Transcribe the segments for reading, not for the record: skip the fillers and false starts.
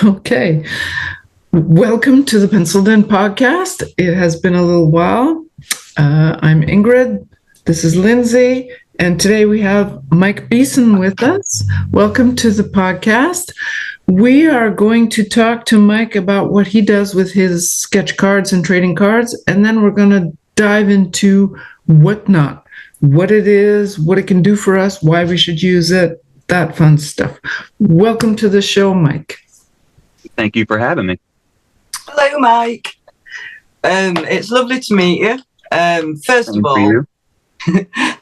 Okay. Welcome to the Penciled In Podcast. It has been a little while. I'm Ingrid. This is Lindsey. And today we have Mike Beeson with us. Welcome to the podcast. We are going to talk to Mike about what he does with his sketch cards and trading cards. And then we're going to dive into whatnot, what it is, what it can do for us, why we should use it, that fun stuff. Welcome to the show, Mike. Thank you for having me. Hello, Mike. It's lovely to meet you.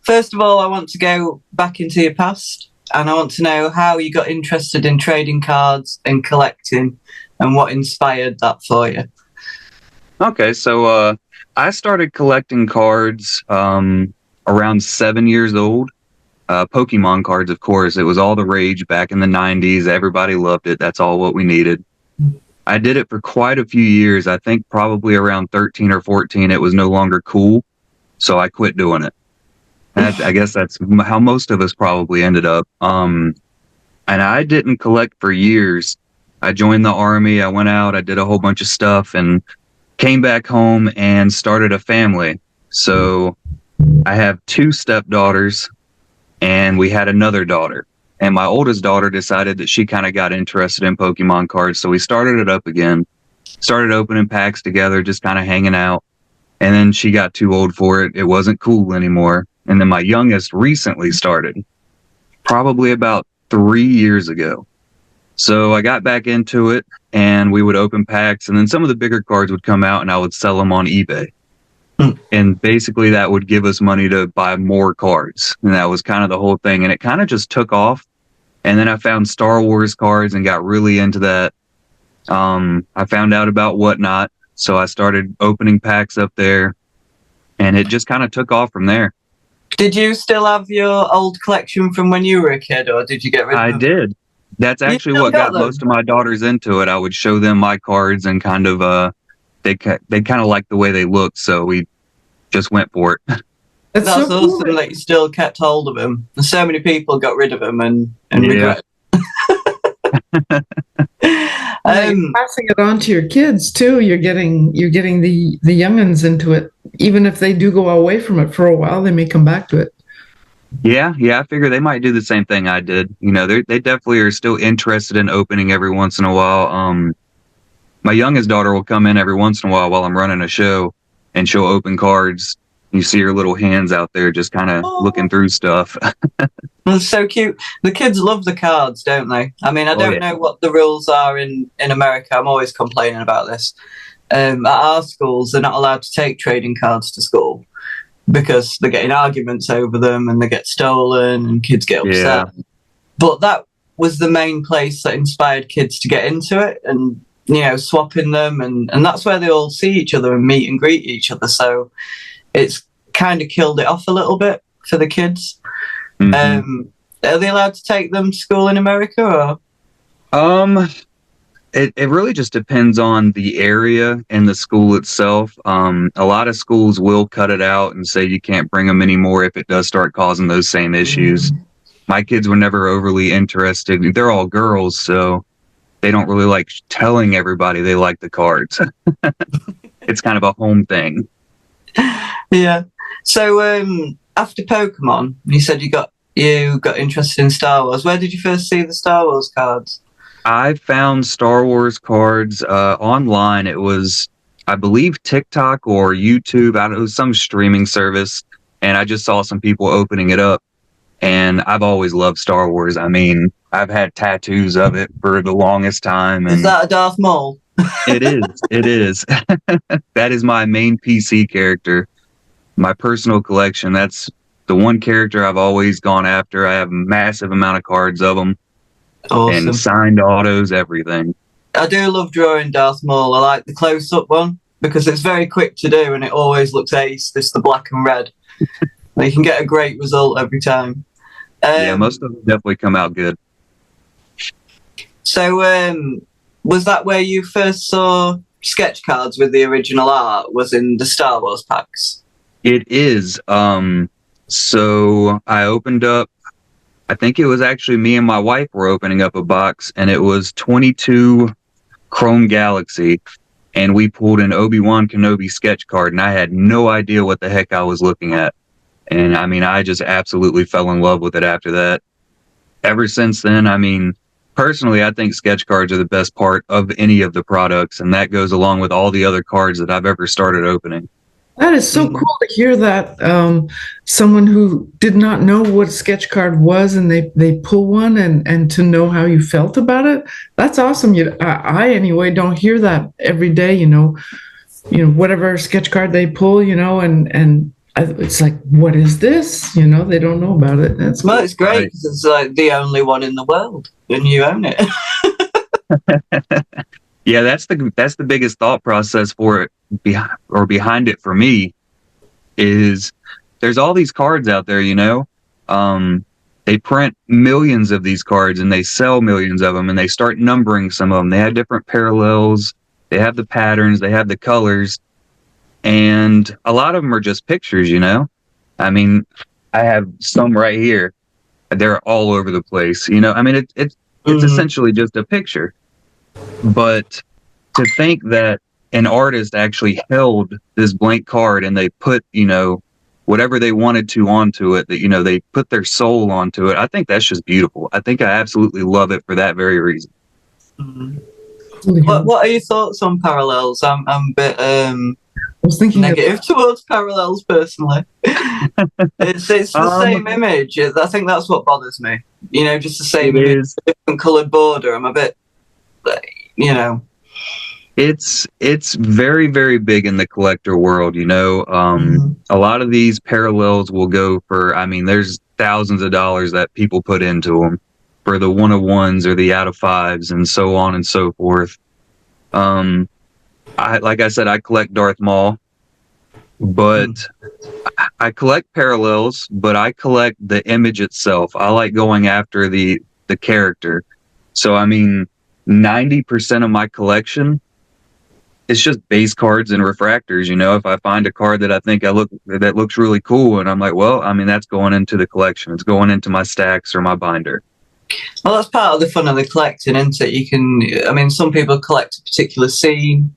First of all, I want to go back into your past, and I want to know how you got interested in trading cards and collecting, and what inspired that for you. Okay, so I started collecting cards around 7 years old. Pokemon cards, of course. It was all the rage back in the 90s. Everybody loved it. That's all what we needed. I did it for quite a few years. I think probably around 13 or 14, it was no longer cool. So I quit doing it. And I guess that's how most of us probably ended up. And I didn't collect for years. I joined the Army. I went out. I did a whole bunch of stuff and came back home and started a family. So I have two stepdaughters and we had another daughter. And my oldest daughter decided that she kind of got interested in Pokemon cards. So we started it up again, started opening packs together, just kind of hanging out. And then she got too old for it. It wasn't cool anymore. And then my youngest recently started, probably about 3 years ago. So I got back into it and we would open packs. And then some of the bigger cards would come out and I would sell them on eBay. And basically that would give us money to buy more cards. And that was kind of the whole thing. And it kind of just took off. And then I found Star Wars cards and got really into that. I found out about Whatnot. So I started opening packs up there. And it just kind of took off from there. Did you still have your old collection from when you were a kid, or did you get rid of them? I did. That's actually what got most of my daughters into it. I would show them my cards and kind of, they kind of liked the way they looked. So we just went for it. That's so awesome cool that you still kept hold of them. And so many people got rid of them and regret it. You're passing it on to your kids too. You're getting the youngins into it. Even if they do go away from it for a while, they may come back to it. Yeah. I figure they might do the same thing I did. You know, they definitely are still interested in opening every once in a while. My youngest daughter will come in every once in a while I'm running a show, and she'll open cards. You see her little hands out there just kind of looking through stuff. That's so cute. The kids love the cards, don't they? I mean, I don't know what the rules are in America. I'm always complaining about this. At our schools, they're not allowed to take trading cards to school because they're getting arguments over them and they get stolen and kids get upset. Yeah. But that was the main place that inspired kids to get into it and, you know, swapping them. And that's where they all see each other and meet and greet each other. So it's kind of killed it off a little bit for the kids. Mm-hmm. Are they allowed to take them to school in America? Or? It really just depends on the area and the school itself. A lot of schools will cut it out and say you can't bring them anymore if it does start causing those same issues. Mm-hmm. My kids were never overly interested. They're all girls, so they don't really like telling everybody they like the cards. It's kind of a home thing. Yeah. So after Pokemon, you said you got interested in Star Wars. Where did you first see the Star Wars cards? I found Star Wars cards online. It was, I believe, TikTok or YouTube. It was some streaming service, and I just saw some people opening it up. And I've always loved Star Wars. I mean, I've had tattoos of it for the longest time. And is that a Darth Maul? It is. It is. That is my main PC character. My personal collection. That's the one character I've always gone after. I have a massive amount of cards of them. Awesome. And signed autos, everything. I do love drawing Darth Maul. I like the close-up one because it's very quick to do and it always looks ace. It's the black and red. You can get a great result every time. Yeah, most of them definitely come out good. So was that where you first saw sketch cards with the original art, was in the Star Wars packs? It is. So I opened up, I think it was actually me and my wife were opening up a box, and it was 22 Chrome Galaxy, and we pulled an Obi-Wan Kenobi sketch card, and I had no idea what the heck I was looking at. And I mean, I just absolutely fell in love with it after that. Ever since then, I mean, personally, I think sketch cards are the best part of any of the products, and that goes along with all the other cards that I've ever started opening. That is so cool to hear that someone who did not know what a sketch card was and they pull one and to know how you felt about it. That's awesome. I anyway don't hear that every day, whatever sketch card they pull, and it's like, what is this? They don't know about it. Well, it's great because it's like the only one in the world and you own it. Yeah, that's the biggest thought process for it behind it for me is there's all these cards out there, they print millions of these cards and they sell millions of them and they start numbering some of them. They have different parallels. They have the patterns, they have the colors, and a lot of them are just pictures, I mean, I have some right here. They're all over the place, I mean, it's essentially just a picture. But to think that an artist actually held this blank card and they put, whatever they wanted to onto it, that, they put their soul onto it. I think that's just beautiful. I think I absolutely love it for that very reason. Mm-hmm. What are your thoughts on parallels? I'm a bit I was thinking negative towards parallels personally. It's the same image. I think that's what bothers me. Just the same image, different coloured border. I'm a bit, It's very, very big in the collector world, A lot of these parallels will go for, I mean, there's thousands of dollars that people put into them for the 1-of-1s or the out-of-5s and so on and so forth. Like I said, I collect Darth Maul, but I collect parallels, but I collect the image itself. I like going after the character. So, I mean, 90% of my collection is just base cards and refractors. If I find a card that I think that looks really cool, and I'm like, well, I mean, that's going into the collection. It's going into my stacks or my binder. Well, that's part of the fun of the collecting, isn't it? Some people collect a particular scene.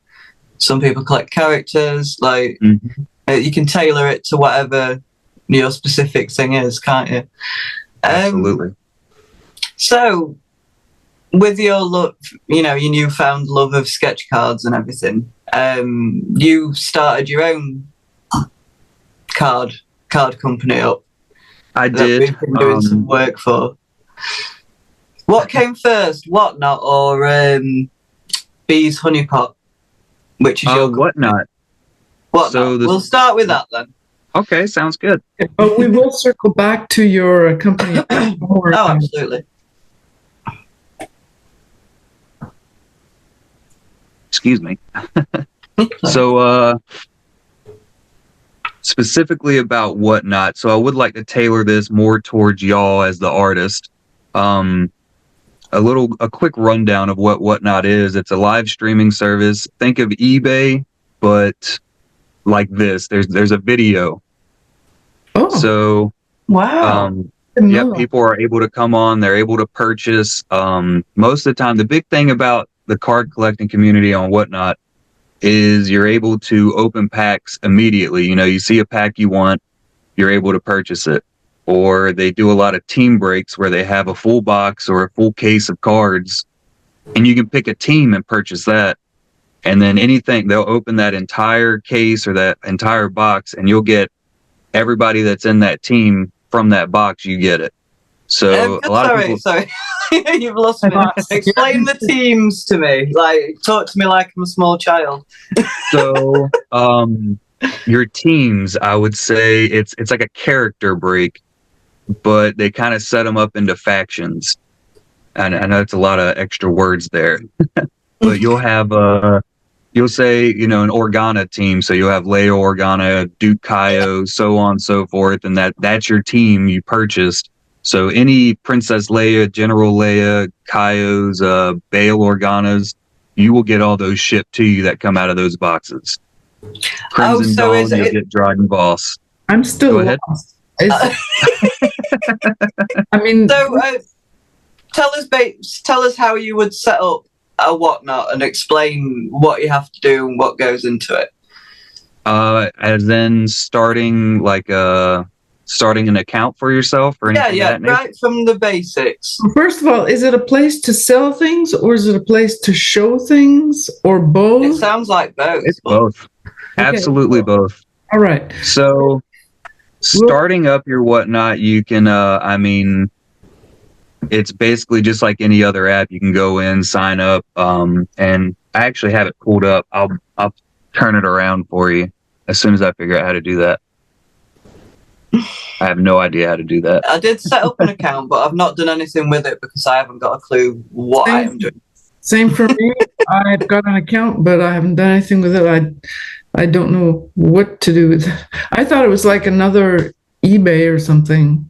Some people collect characters. Like, you can tailor it to whatever your specific thing is, can't you? Absolutely. So, with your love, your newfound love of sketch cards and everything, you started your own card company up. I did. We've been doing some work for. What came first, Whatnot or Bees Honeypot? Which is your Whatnot? Whatnot. So we'll start with that then. Okay, sounds good. But we will circle back to your company. Oh, absolutely. Excuse me. So, specifically about Whatnot, so I would like to tailor this more towards y'all as the artist. A quick rundown of what Whatnot is. It's a live streaming service. Think of eBay, but like this. There's a video. Oh. So, wow. People are able to come on. They're able to purchase. Most of the time, the big thing about the card collecting community on Whatnot is you're able to open packs immediately. You see a pack you want, you're able to purchase it. Or they do a lot of team breaks where they have a full box or a full case of cards and you can pick a team and purchase that. And then they'll open that entire case or that entire box and you'll get everybody that's in that team from that box. You get it. So a lot of people. Sorry. You've lost me. Explain the teams to me. Like, talk to me like I'm a small child. So, your teams, I would say it's like a character break, but they kind of set them up into factions. And I know it's a lot of extra words there, but you'll have you'll say an Organa team, so you'll have Leia Organa, Duke Kaio, so on and so forth, and that's your team you purchased. So any Princess Leia, General Leia, Kaios, Bail Organas, you will get all those shipped to you that come out of those boxes. Crimson Dawn, you'll get Dragon Boss. I'm still lost. I mean, so tell us how you would set up whatnot and explain what you have to do and what goes into it? As in starting an account for yourself or anything? Yeah, right from the basics. First of all, is it a place to sell things or is it a place to show things or both? It sounds like both. It's both. Okay. Absolutely both. All right. So starting up your whatnot, you can, it's basically just like any other app. You can go in, sign up, and I actually have it pulled up. I'll turn it around for you as soon as I figure out how to do that. I have no idea how to do that. I did set up an account, but I've not done anything with it because I haven't got a clue what I am doing. Same for me. I've got an account, but I haven't done anything with it. I don't know what to do with it. I thought it was like another eBay or something.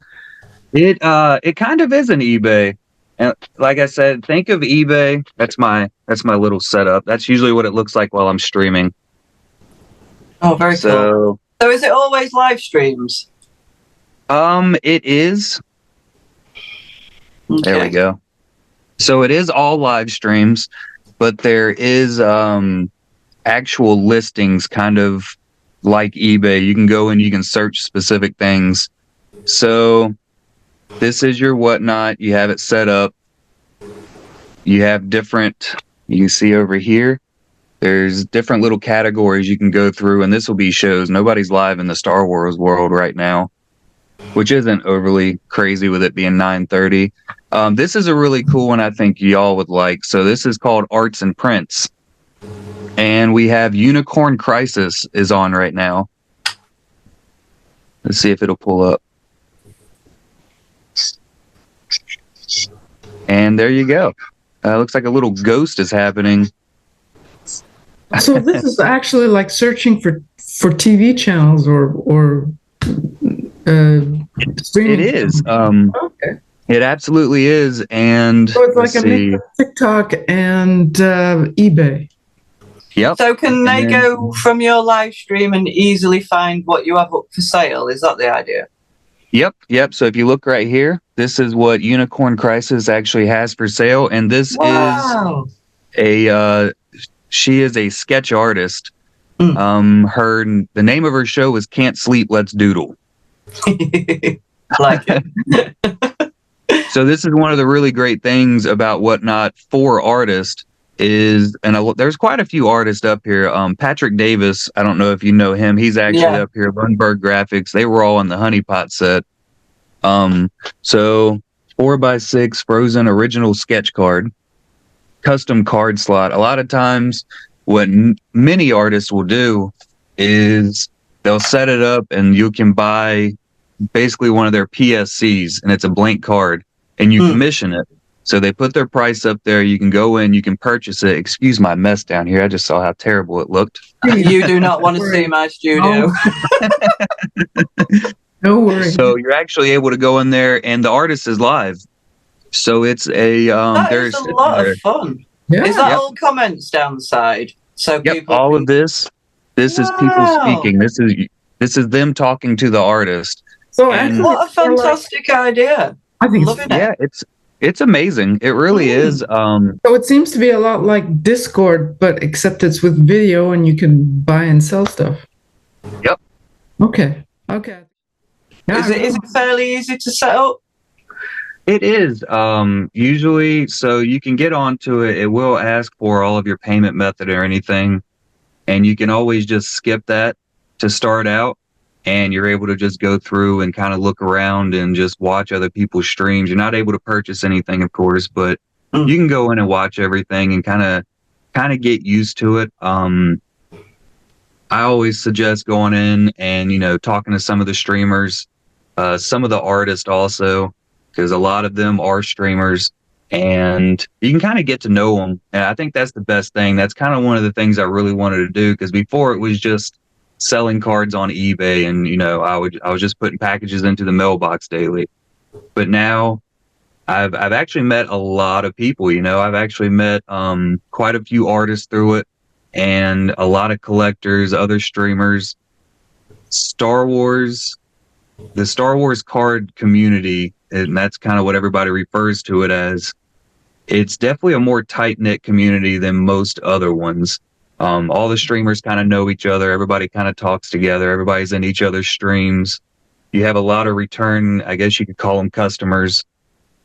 It kind of is an eBay. And like I said, think of eBay. That's my little setup. That's usually what it looks like while I'm streaming. Oh, very cool. So is it always live streams? It is. Okay. There we go. So it is all live streams, but there is actual listings, kind of like eBay. You can go and you can search specific things. So this is your whatnot. You have it set up. You have different, you can see over here, there's different little categories you can go through, and this will be shows. Nobody's live in the Star Wars world right now, which isn't overly crazy with it being 9:30. This is a really cool one I think y'all would like. So this is called Arts and Prints. And we have Unicorn Crisis is on right now. Let's see if it'll pull up. And there you go. Looks like a little ghost is happening. So this is actually like searching for TV channels or streaming. It is. Okay. It absolutely is. And so it's like a mix of TikTok and eBay. Yep. So can they go from your live stream and easily find what you have up for sale? Is that the idea? Yep. So if you look right here, this is what Unicorn Crisis actually has for sale. And this is she is a sketch artist. The name of her show is Can't Sleep, Let's Doodle. I like it. So this is one of the really great things about Whatnot for artists is, and there's quite a few artists up here. Patrick Davis, I don't know if you know him. He's actually up here. Lundberg Graphics. They were all on the Honeypot set. So 4x6 frozen original sketch card, custom card slot. A lot of times what many artists will do is they'll set it up and you can buy basically one of their PSCs and it's a blank card and you commission it. So they put their price up there. You can go in, you can purchase it. Excuse my mess down here. I just saw how terrible it looked. You do not want to see my studio. No worries. So you're actually able to go in there and the artist is live. So it's a there's a lot of fun. Yeah. Is that all comments down the side? So people all of this is people speaking. This is them talking to the artist. So what a fantastic idea. I think it's amazing. It really is. So it seems to be a lot like Discord, but except it's with video and you can buy and sell stuff. Yep. Okay. Yeah, is it fairly easy to set up? It is. Usually, so you can get onto it. It will ask for all of your payment method or anything, and you can always just skip that to start out. And you're able to just go through and kind of look around and just watch other people's streams. You're not able to purchase anything, of course, but you can go in and watch everything and kind of get used to it. I always suggest going in and, talking to some of the streamers, some of the artists also, because a lot of them are streamers and you can kind of get to know them. And I think that's the best thing. That's kind of one of the things I really wanted to do, because before it was just selling cards on eBay and I was just putting packages into the mailbox daily. But now I've actually met a lot of people. I've actually met quite a few artists through it and a lot of collectors, other streamers. The Star Wars card community, and that's kind of what everybody refers to it as, it's definitely a more tight-knit community than most other ones. All the streamers kind of know each other. Everybody kind of talks together. Everybody's in each other's streams. You have a lot of return, I guess you could call them customers.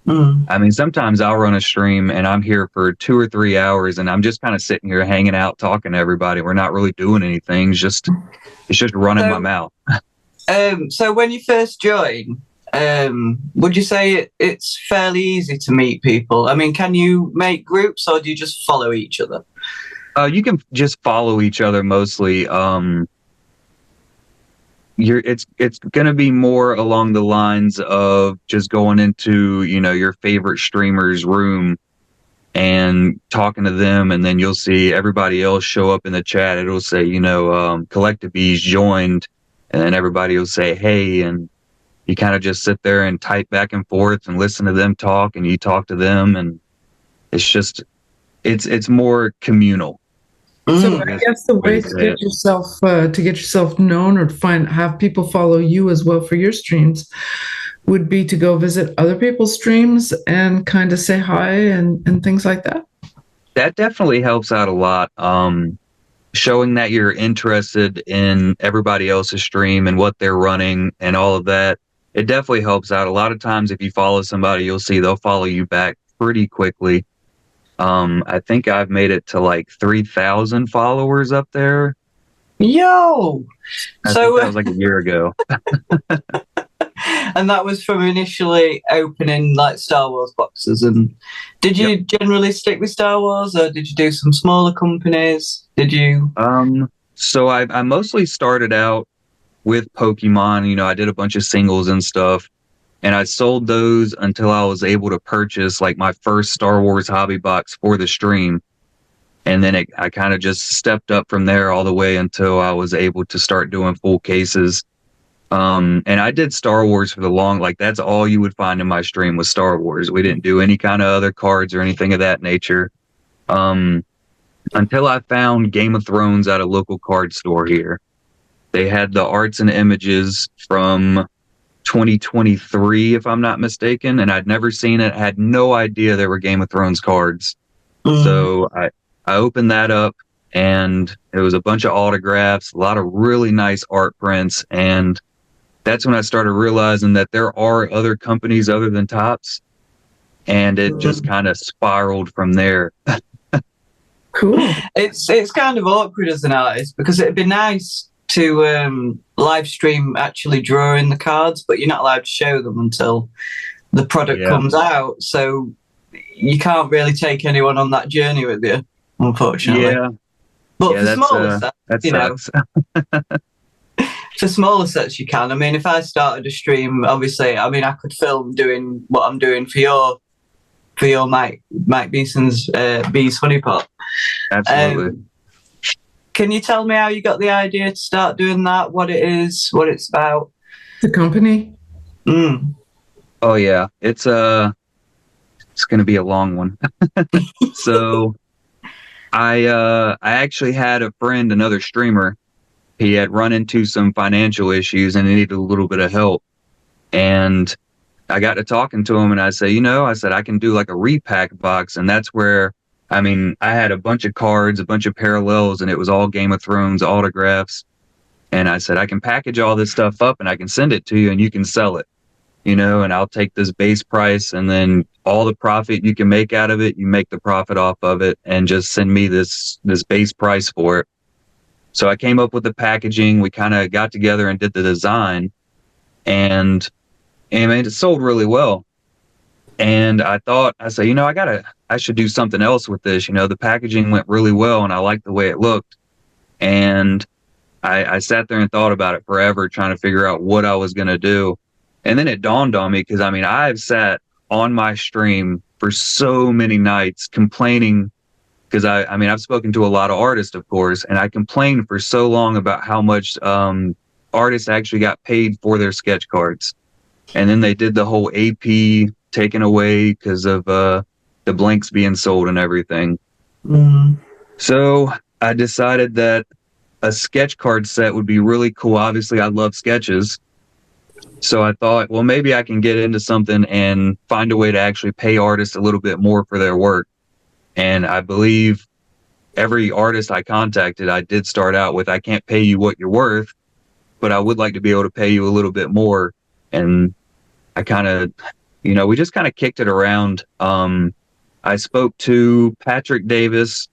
I mean, sometimes I'll run a stream and I'm here for 2 or 3 hours and I'm just kind of sitting here hanging out, talking to everybody. We're not really doing anything. It's just running my mouth. So when you first join, would you say it's fairly easy to meet people? I mean, can you make groups or do you just follow each other? You can just follow each other mostly. It's going to be more along the lines of just going into, your favorite streamer's room and talking to them. And then you'll see everybody else show up in the chat. It'll say, Collectabees joined, and then everybody will say, hey, and you kind of just sit there and type back and forth and listen to them talk, and you talk to them. And it's more communal. So I guess the way to get yourself known or to have people follow you as well for your streams would be to go visit other people's streams and kind of say hi and things like that. That definitely helps out a lot. Showing that you're interested in everybody else's stream and what they're running and all of that, it definitely helps out. A lot of times if you follow somebody, you'll see they'll follow you back pretty quickly. I think I've made it to like 3,000 followers up there. Yo! I think that was like a year ago. And that was from initially opening like Star Wars boxes. And did you generally stick with Star Wars, or did you do some smaller companies? Did you? So I mostly started out with Pokemon. I did a bunch of singles and stuff. And I sold those until I was able to purchase like my first Star Wars hobby box for the stream. And then I kind of just stepped up from there all the way until I was able to start doing full cases. And I did Star Wars for that's all you would find in my stream was Star Wars. We didn't do any kind of other cards or anything of that nature. Until I found Game of Thrones at a local card store here. They had the arts and images from 2023, if I'm not mistaken, and I'd never seen it. I had no idea there were Game of Thrones cards. So I opened that up, and it was a bunch of autographs, a lot of really nice art prints, and that's when I started realizing that there are other companies other than Topps, and it just kind of spiraled from there. Cool. It's kind of awkward as an artist because it'd be nice to live stream actually drawing the cards, but you're not allowed to show them until the product comes out. So you can't really take anyone on that journey with you, unfortunately. Yeah. But for smaller sets, for smaller sets you can. I mean, if I started a stream, obviously, I mean, I could film doing what I'm doing for your Mike Beeson's Bees Honeypot. Absolutely. Can you tell me how you got the idea to start doing that? What it is, what it's about? The company? Oh yeah, it's going to be a long one. So I actually had a friend, another streamer. He had run into some financial issues and he needed a little bit of help. And I got to talking to him and I said, I can do like a repack box. And that's where, I had a bunch of cards, a bunch of parallels, and it was all Game of Thrones autographs. And I said, I can package all this stuff up and I can send it to you and you can sell it, and I'll take this base price and then all the profit you can make out of it, you make the profit off of it and just send me this base price for it. So I came up with the packaging. We kind of got together and did the design, and it sold really well. And I said, I should do something else with this. The packaging went really well and I liked the way it looked. And I sat there and thought about it forever, trying to figure out what I was going to do. And then it dawned on me, because I've sat on my stream for so many nights complaining, because I've spoken to a lot of artists, of course, and I complained for so long about how much artists actually got paid for their sketch cards. And then they did the whole AP taken away because of the blanks being sold and everything. So I decided that a sketch card set would be really cool. Obviously, I love sketches. So I thought, well, maybe I can get into something and find a way to actually pay artists a little bit more for their work. And I believe every artist I contacted, I did start out with, I can't pay you what you're worth, but I would like to be able to pay you a little bit more. And I kind of, we just kind of kicked it around. I spoke to Patrick Davis,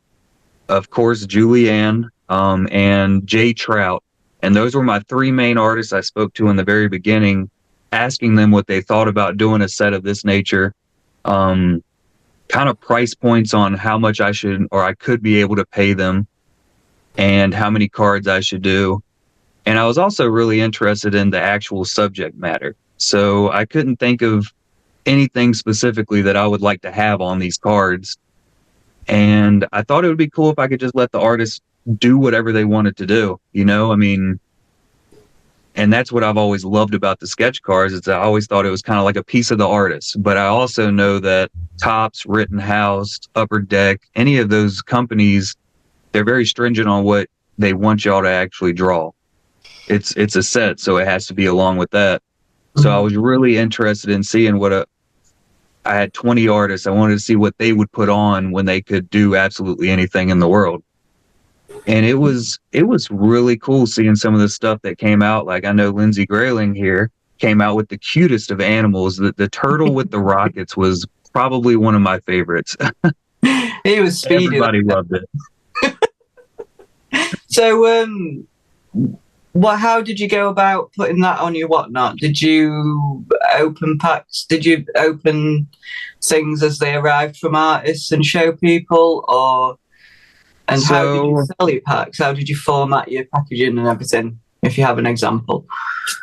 of course, Julianne, and Jay Trout. And those were my three main artists I spoke to in the very beginning, asking them what they thought about doing a set of this nature, kind of price points on how much I should or I could be able to pay them, and how many cards I should do. And I was also really interested in the actual subject matter. So I couldn't think of anything specifically that I would like to have on these cards. And I thought it would be cool if I could just let the artists do whatever they wanted to do, and that's what I've always loved about the sketch cards. Is I always thought it was kind of like a piece of the artist. But I also know that Topps, Rittenhouse, Upper Deck, any of those companies, they're very stringent on what they want y'all to actually draw. It's a set, so it has to be along with that. So I was really interested in seeing I had 20 artists. I wanted to see what they would put on when they could do absolutely anything in the world. And it was really cool seeing some of the stuff that came out. Like I know Lindsey Greyling here came out with the cutest of animals. The turtle with the rockets was probably one of my favorites. He was speedy. Everybody loved it. So, how did you go about putting that on your whatnot? Did you open packs? Did you open things as they arrived from artists and show people, or? And how did you sell your packs? How did you format your packaging and everything? If you have an example,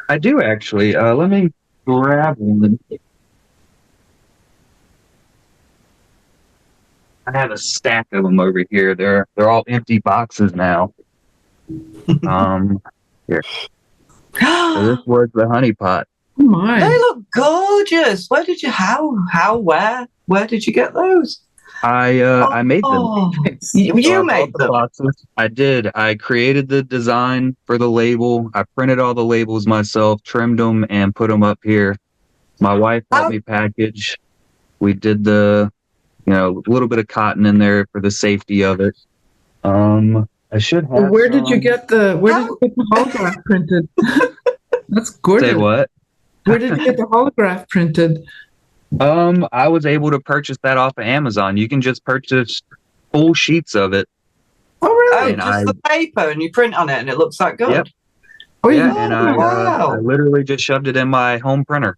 I do actually. Let me grab one. I have a stack of them over here. They're all empty boxes now. Here. So this was the honey pot. Oh my! They look gorgeous. Where did you? Where did you get those? I made them. You made them. Boxes. I did. I created the design for the label. I printed all the labels myself, trimmed them, and put them up here. My wife helped me package. We did the, a little bit of cotton in there for the safety of it. I should have. Where did you get the holograph printed? That's gorgeous. Say what? Where did you get the holograph printed? I was able to purchase that off of Amazon. You can just purchase full sheets of it. Oh, really? Just the paper, and you print on it, and it looks that good. Yep. Oh, yeah. And I literally just shoved it in my home printer.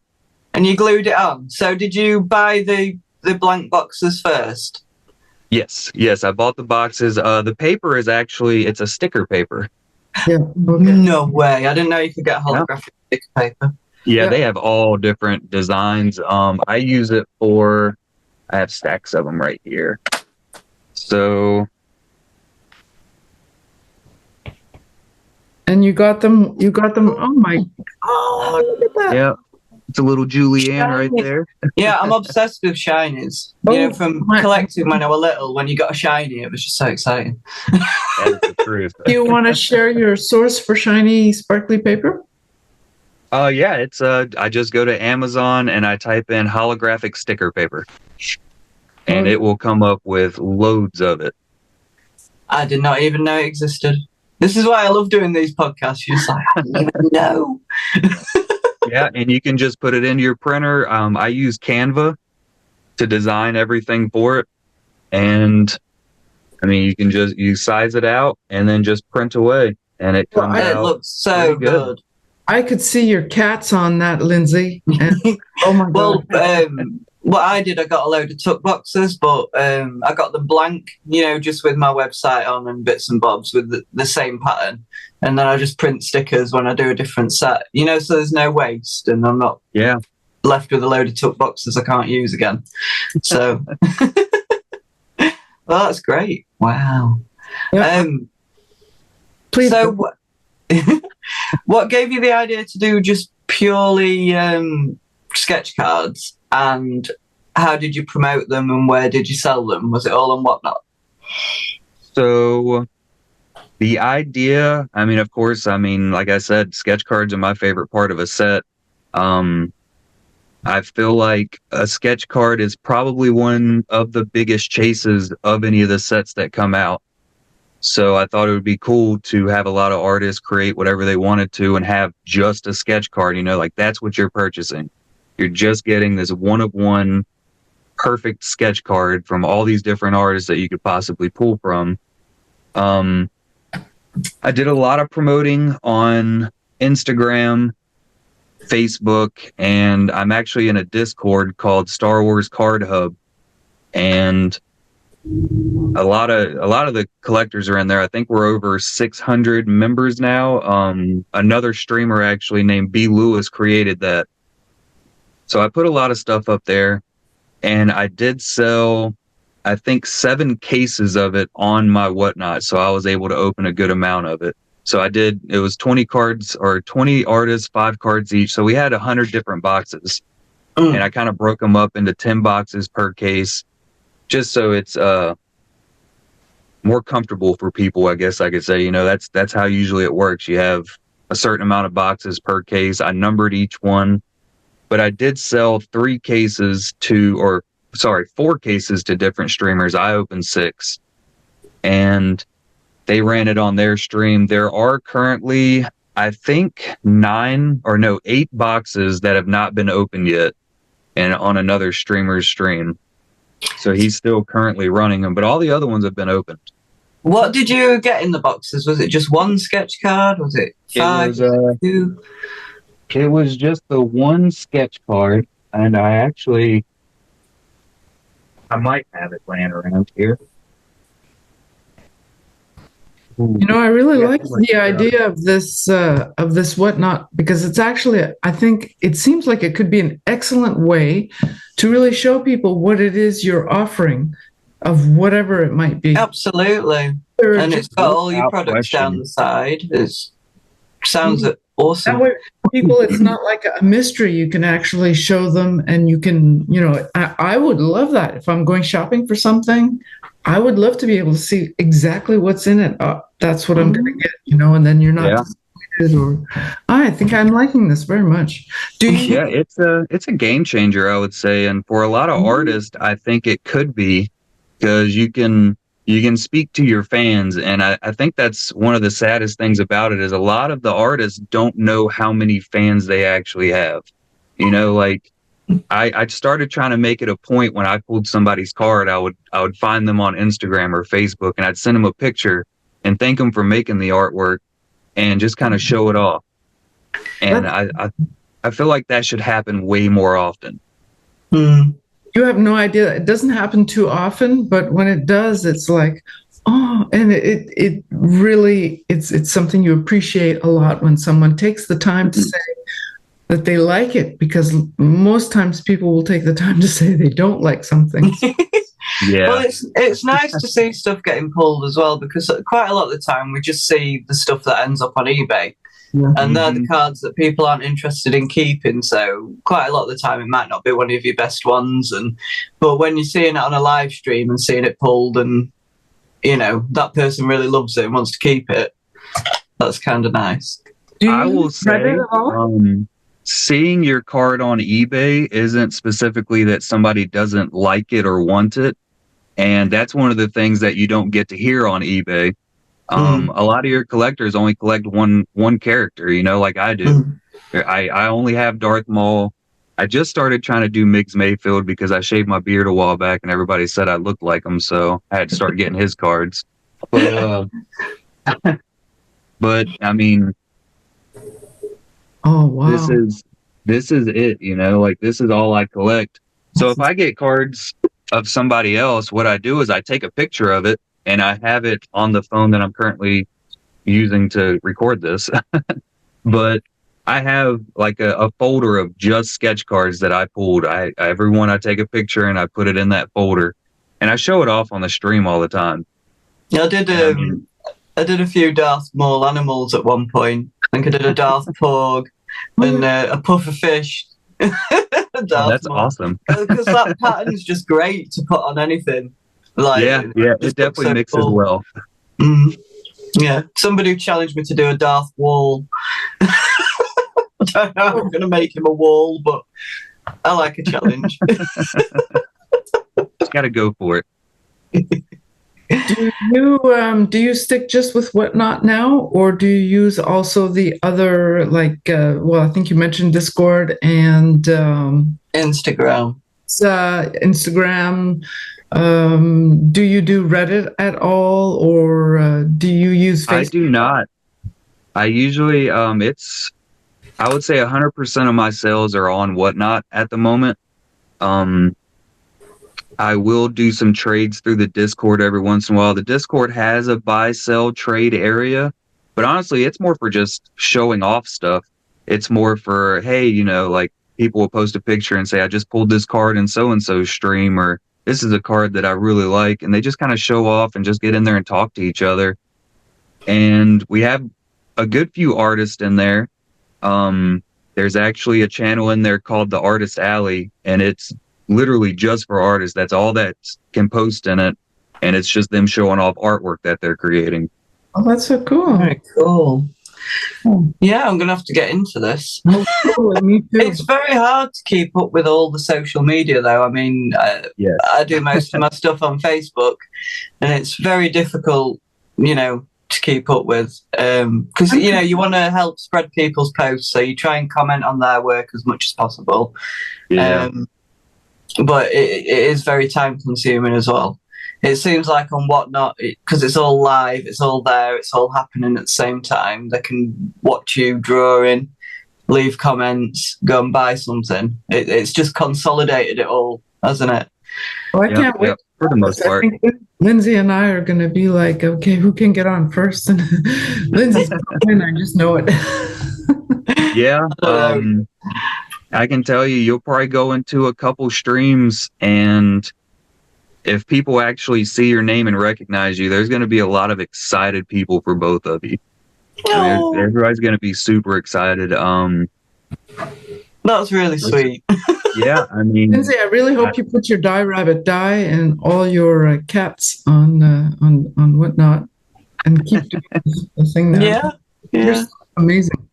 And you glued it on. So did you buy the blank boxes first? Yes. I bought the boxes. The paper is actually, it's a sticker paper. Yeah. Okay. No way. I didn't know you could get holographic sticker paper. Yeah, they have all different designs. I use it I have stacks of them right here. So. And you got them, oh my, look at that. Yeah, it's a little Julianne right there. Yeah, I'm obsessed with shinies. From collecting when I was little, when you got a shiny, it was just so exciting. That's the truth. Do you want to share your source for shiny, sparkly paper? Yeah, it's I just go to Amazon and I type in holographic sticker paper, and it will come up with loads of it. I did not even know it existed. This is why I love doing these podcasts. You're just like, I didn't even know. Yeah, and you can just put it into your printer. I use Canva to design everything for it, and I mean you can you size it out and then just print away, and it comes out. It looks so good. I could see your cats on that, Lindsey. And, oh my God. Well, what I did, I got a load of tuck boxes, but I got them blank, just with my website on and bits and bobs with the same pattern. And then I just print stickers when I do a different set, so there's no waste and I'm not left with a load of tuck boxes I can't use again. So, well, that's great. Wow. Yeah. Please. So, what gave you the idea to do just purely sketch cards, and how did you promote them and where did you sell them? Was it all on Whatnot? So the idea, of course, like I said, sketch cards are my favorite part of a set. I feel like a sketch card is probably one of the biggest chases of any of the sets that come out. So I thought it would be cool to have a lot of artists create whatever they wanted to and have just a sketch card, like that's what you're purchasing. You're just getting this one-of-one perfect sketch card from all these different artists that you could possibly pull from. I did a lot of promoting on Instagram, Facebook, and I'm actually in a Discord called Star Wars Card Hub, and a lot of the collectors are in there. I think we're over 600 members now. Another streamer actually named B. Lewis created that. So I put a lot of stuff up there, and I did sell, I think, 7 cases of it on my Whatnot. So I was able to open a good amount of it. So it was 20 cards or 20 artists, 5 cards each. So we had 100 different boxes, and I kind of broke them up into 10 boxes per case, just so it's more comfortable for people, I guess I could say. That's how usually it works. You have a certain amount of boxes per case. I numbered each one, but I did sell 4 cases to different streamers. I opened 6, and they ran it on their stream. There are currently, I think, 8 boxes that have not been opened yet, and on another streamer's stream. So he's still currently running them, but all the other ones have been opened. What did you get in the boxes? Was it just 1 sketch card? Was it 5? 2? It was just the 1 sketch card, and I might have it laying around here. I really like the idea of this Whatnot, because it's actually, I think it seems like it could be an excellent way to really show people what it is you're offering, of whatever it might be. Absolutely. And it's got all your products down the side. It sounds awesome. That way, people, it's not like a mystery. You can actually show them, and you can, I would love that. If I'm going shopping for something, I would love to be able to see exactly what's in it. That's what I'm going to get, and then you're not disappointed. Or I think I'm liking this very much. Yeah, it's a game changer, I would say, and for a lot of artists, I think it could be, because you can speak to your fans, and I think that's one of the saddest things about it, is a lot of the artists don't know how many fans they actually have. I started trying to make it a point when I pulled somebody's card, I would find them on Instagram or Facebook, and I'd send them a picture and thank them for making the artwork and just kind of show it off. And I feel like that should happen way more often. You have no idea. It doesn't happen too often, but when it does, it's like, and it really, it's something you appreciate a lot when someone takes the time to say that they like it, because most times people will take the time to say they don't like something. Yeah. Well, it's nice to see stuff getting pulled as well, because quite a lot of the time we just see the stuff that ends up on eBay. And they're the cards that people aren't interested in keeping. So quite a lot of the time it might not be one of your best ones. But when you're seeing it on a live stream and seeing it pulled, and that person really loves it and wants to keep it, that's kind of nice. I will say, seeing your card on eBay isn't specifically that somebody doesn't like it or want it. And that's one of the things that you don't get to hear on eBay. A lot of your collectors only collect one character, like I do. I only have Darth Maul. I just started trying to do Miggs Mayfield because I shaved my beard a while back and everybody said I looked like him, so I had to start getting his cards. But I mean, oh wow, this is it, like this is all I collect. So if I get cards of somebody else, what I do is I take a picture of it and I have it on the phone that I'm currently using to record this. But I have like a folder of just sketch cards that I pulled. Every one I take a picture and I put it in that folder, and I show it off on the stream all the time. I did a few Darth Maul animals at one point. I think I did a Darth Porg and a pufferfish. That's awesome. Because that pattern is just great to put on anything. It definitely mixes well. Yeah, somebody challenged me to do a Darth Wall. I'm going to make him a wall, but I like a challenge. Just got to go for it. Do you stick just with Whatnot now, or do you use also the other, like, well, I think you mentioned Discord and Instagram. Instagram. Do you do Reddit at all, or do you use Facebook? I do not. I usually, I would say 100% of my sales are on Whatnot at the moment. I will do some trades through the Discord every once in a while. The Discord has a buy, sell, trade area, but honestly, it's more for just showing off stuff. It's more for, hey, like people will post a picture and say, I just pulled this card in so-and-so stream, or this is a card that I really like. And they just kind of show off and just get in there and talk to each other. And we have a good few artists in there. There's actually a channel in there called the Artist Alley, and it's literally just for artists. That's all that can post in it, and it's just them showing off artwork that they're creating. Oh, that's so cool. Very cool. Yeah, I'm gonna have to get into this. Oh, cool. Me too. It's very hard to keep up with all the social media, though. I mean, I do most of my stuff on Facebook, and it's very difficult, to keep up with, because you want to help spread people's posts, so you try and comment on their work as much as possible. Yeah. But it is very time consuming as well. It seems like on Whatnot, because it's all live, it's all there, it's all happening at the same time. They can watch you drawing, leave comments, go and buy something. It's just consolidated it all, hasn't it? Well, I can't wait. For the most part. I think Lindsey and I are going to be like, okay, who can get on first? And Lindsey's in, I just know it. Yeah. I can tell you'll probably go into a couple streams, and if people actually see your name and recognize you, there's going to be a lot of excited people for both of you. I mean, everybody's going to be super excited. That's really sweet. Yeah, I mean, Lindsey, I really hope you put your Die Rabbit die and all your cats on Whatnot, and keep doing the thing there. Yeah. You're so amazing.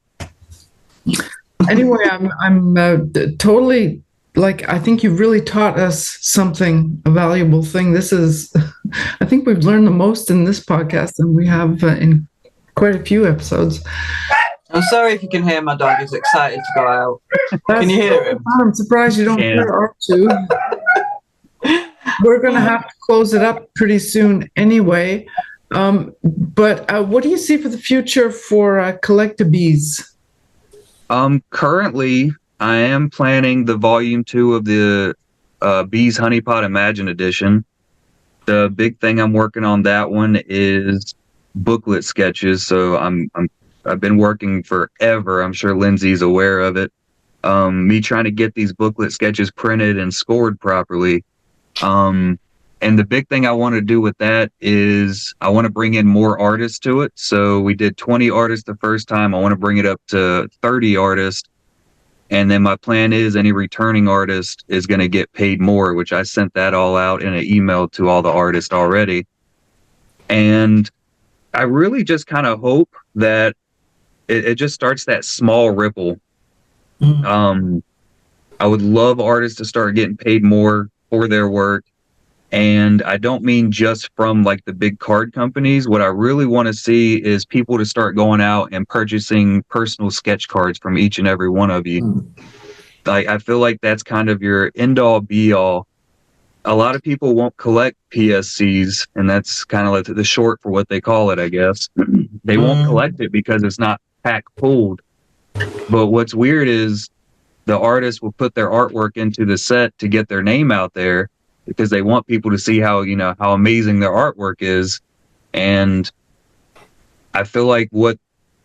Anyway, I'm totally, like, I think you've really taught us something, a valuable thing. This is, I think we've learned the most in this podcast, and we have in quite a few episodes. I'm sorry if you can hear my dog. He's excited to go out. Can you hear him? I'm surprised you don't hear R2. We're going to have to close it up pretty soon anyway. But what do you see for the future for Collectabees? Currently, I am planning the volume 2 of the Bees Honeypot Imagine Edition. The big thing I'm working on that one is booklet sketches. So I've been working forever. I'm sure Lindsey's aware of it. Me trying to get these booklet sketches printed and scored properly. And the big thing I want to do with that is I want to bring in more artists to it. So we did 20 artists the first time. I want to bring it up to 30 artists. And then my plan is any returning artist is going to get paid more, which I sent that all out in an email to all the artists already. And I really just kind of hope that it just starts that small ripple. I would love artists to start getting paid more for their work. And I don't mean just from like the big card companies. What I really want to see is people to start going out and purchasing personal sketch cards from each and every one of you. Like, I feel like that's kind of your end all be all. A lot of people won't collect PSCs, and that's kind of like the short for what they call it, I guess. They won't collect it because it's not pack pulled. But what's weird is the artist will put their artwork into the set to get their name out there because they want people to see how amazing their artwork is. And I feel like what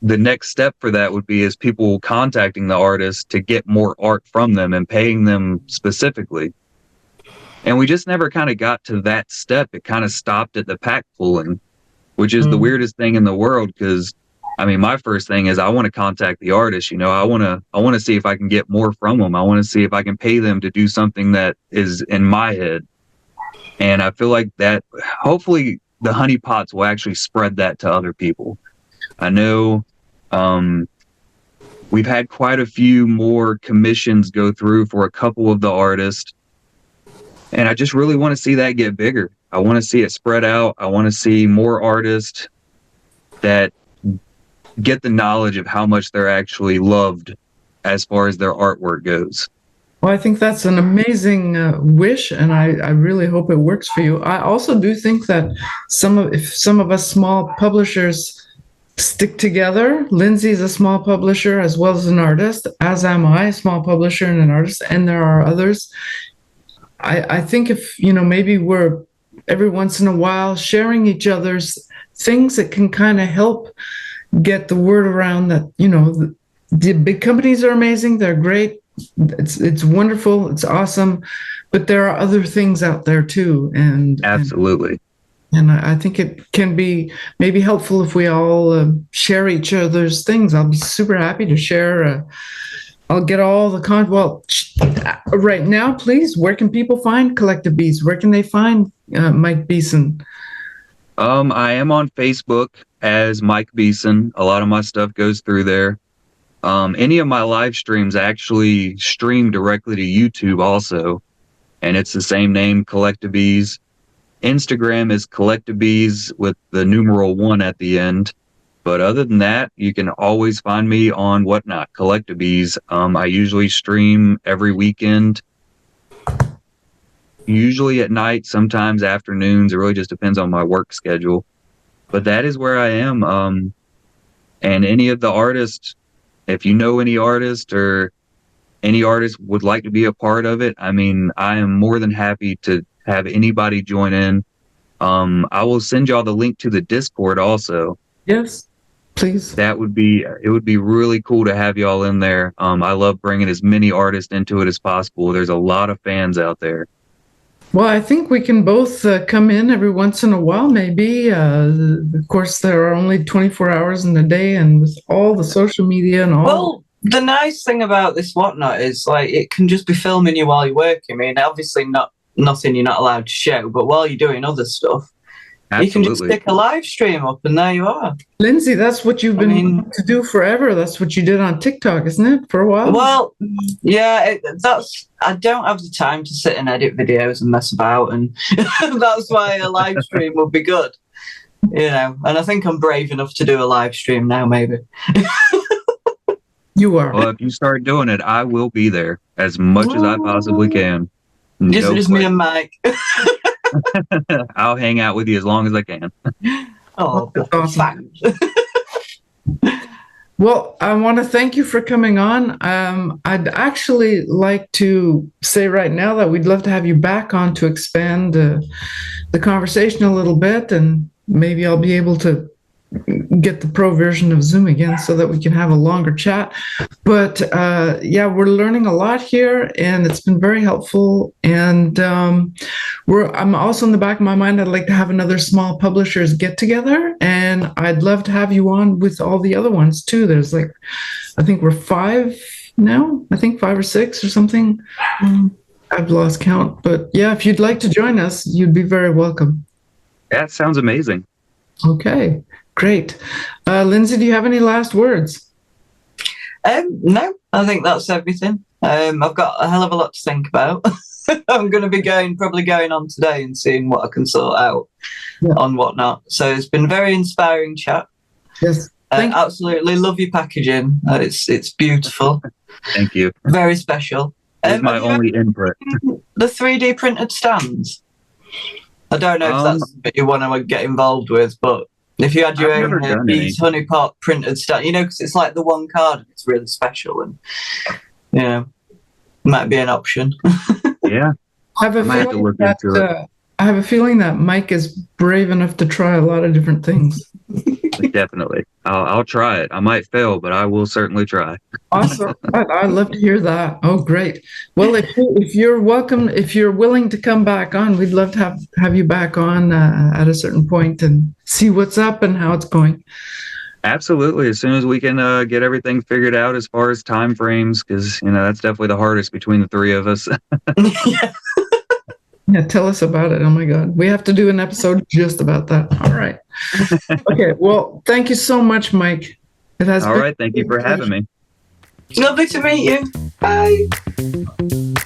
the next step for that would be is people contacting the artist to get more art from them and paying them specifically. And we just never kind of got to that step. It kind of stopped at the pack pulling, which is the weirdest thing in the world. Because, I mean, my first thing is I want to contact the artist. I want to see if I can get more from them. I want to see if I can pay them to do something that is in my head. And I feel like that hopefully the honeypots will actually spread that to other people. I know we've had quite a few more commissions go through for a couple of the artists. And I just really want to see that get bigger. I want to see it spread out. I want to see more artists that get the knowledge of how much they're actually loved as far as their artwork goes. Well, I think that's an amazing wish, and I really hope it works for you. I also do think that if some of us small publishers stick together, Lindsey is a small publisher as well as an artist, as am I, a small publisher and an artist, and there are others. I think if, maybe we're every once in a while sharing each other's things, that can kind of help get the word around that, the big companies are amazing. They're great. It's wonderful. It's awesome. But there are other things out there too. And absolutely. And I think it can be maybe helpful if we all share each other's things. I'll be super happy to share. I'll get all the Well, right now, please, where can people find Collectabees? Where can they find Mike Beeson? I am on Facebook as Mike Beeson. A lot of my stuff goes through there. Any of my live streams actually stream directly to YouTube also, and it's the same name, Collectabees. Instagram is Collectabees with the numeral 1 at the end. But other than that, you can always find me on Whatnot, Collectabees. I usually stream every weekend, usually at night, sometimes afternoons. It really just depends on my work schedule. But that is where I am. And any of the artists, if you know any artist or any artist would like to be a part of it, I mean, I am more than happy to have anybody join in. I will send y'all the link to the Discord also. Yes, please. It would be really cool to have y'all in there. I love bringing as many artists into it as possible. There's a lot of fans out there. Well, I think we can both come in every once in a while, maybe. Of course, there are only 24 hours in the day, and with all the social media and all. Well, the nice thing about this Whatnot is, it can just be filming you while you're working. I mean, obviously nothing you're not allowed to show, but while you're doing other stuff, absolutely, you can just stick a live stream up, and there you are. Lindsey, that's what you've been wanting to do forever. That's what you did on TikTok, isn't it, for a while? Well, yeah, I don't have the time to sit and edit videos and mess about, and that's why a live stream would be good, And I think I'm brave enough to do a live stream now, maybe. You are. Well, if you start doing it, I will be there as much as I possibly can. Just me and Mike. I'll hang out with you as long as I can. Oh, that's awesome. Well, I want to thank you for coming on. I'd actually like to say right now that we'd love to have you back on to expand the conversation a little bit, and maybe I'll be able to get the pro version of Zoom again so that we can have a longer chat. But yeah, we're learning a lot here, and it's been very helpful. And I'm also in the back of my mind, I'd like to have another small publishers get together, and I'd love to have you on with all the other ones too. There's I think we're 5 now. I think 5 or 6 or something. I've lost count, but yeah, if you'd like to join us, you'd be very welcome. That sounds amazing. Okay. Great. Lindsey, do you have any last words? No, I think that's everything. I've got a hell of a lot to think about. I'm going to be probably going on today and seeing what I can sort out on Whatnot. So it's been a very inspiring chat. Yes. Absolutely love your packaging. It's beautiful. Thank you. Very special. It's my only input. The 3D printed stands. I don't know if that's something you want to get involved with, but if you had your own Bees honeypot printed stand, because it's like the one card and it's really special, and might be an option. Yeah, I have a feeling that Mike is brave enough to try a lot of different things. Definitely, I'll try it. I might fail, but I will certainly try. Awesome! I'd love to hear that. Oh, great. Well, if you're welcome, if you're willing to come back on, we'd love to have you back on at a certain point and see what's up and how it's going. Absolutely. As soon as we can get everything figured out as far as time frames, because that's definitely the hardest between the 3 of us. Yeah, tell us about it. Oh my God. We have to do an episode just about that. All right. Okay. Well, thank you so much, Mike. It has all right. Thank you for having me. Lovely to meet you. Bye.